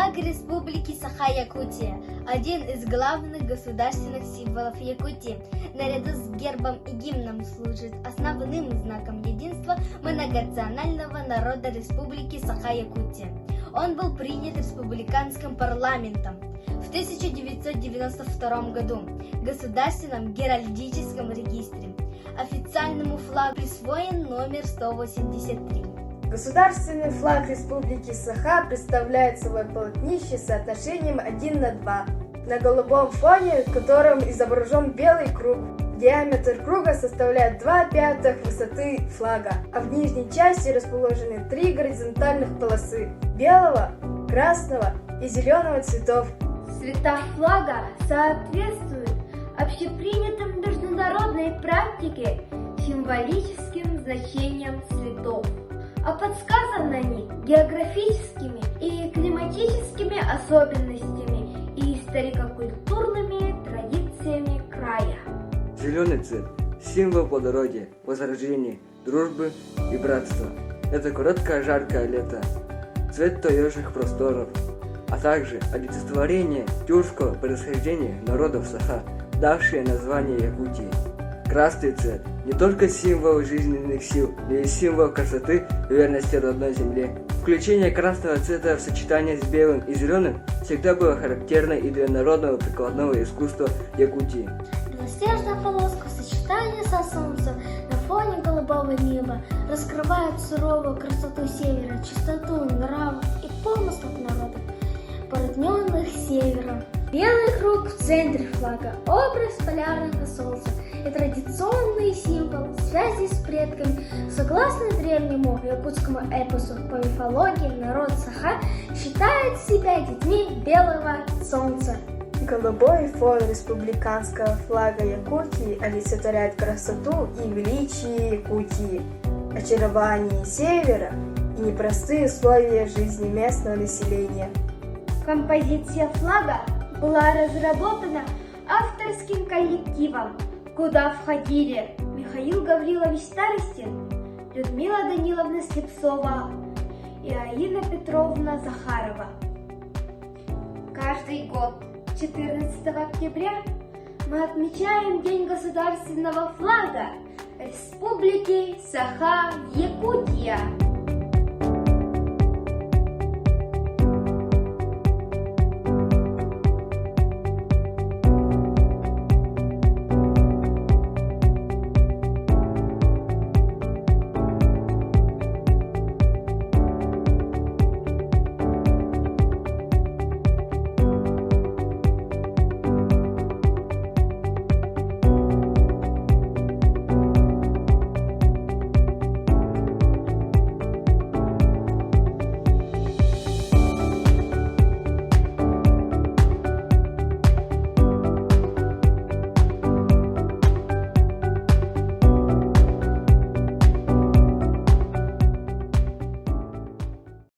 Флаг Республики Саха-Якутия – один из главных государственных символов Якутии. Наряду с гербом и гимном служит основным знаком единства многонационального народа Республики Саха-Якутия. Он был принят республиканским парламентом в 1992 году в Государственном геральдическом регистре. Официальному флагу присвоен номер 183. Государственный флаг Республики Саха представляет собой полотнище с соотношением 1:2, на голубом фоне, в котором изображен белый круг. Диаметр круга составляет 2/5 высоты флага, а в нижней части расположены 3 горизонтальных полосы – белого, красного и зеленого цветов. Цвета флага соответствуют общепринятым международной практике символическим значениям цветов, а подсказаны они географическими и климатическими особенностями и историко-культурными традициями края. Зеленый цвет – символ плодородия, возрождения, дружбы и братства. Это короткое жаркое лето, цвет таежных просторов, а также олицетворение тюркского происхождения народов Саха, давшее название Якутии. Красный цвет – не только символ жизненных сил, но и символ красоты и верности родной земле. Включение красного цвета в сочетание с белым и зеленым всегда было характерно и для народного прикладного искусства Якутии. Белоснежная полоска в сочетании со солнцем на фоне голубого неба раскрывает суровую красоту севера, чистоту нравов и помыслов народов, породненных севером. Белый круг в центре флага – образ полярного солнца и традиционный символ связи с предками. Согласно древнему якутскому эпосу по мифологии, народ Саха считает себя детьми белого солнца. Голубой фон республиканского флага Якутии олицетворяет красоту и величие Якутии, очарование севера и непростые условия жизни местного населения. Композиция флага была разработана авторским коллективом, куда входили Михаил Гаврилович Старостин, Людмила Даниловна Слепцова и Аина Петровна Захарова. Каждый год 14 октября мы отмечаем День государственного флага Республики Саха-Якутия.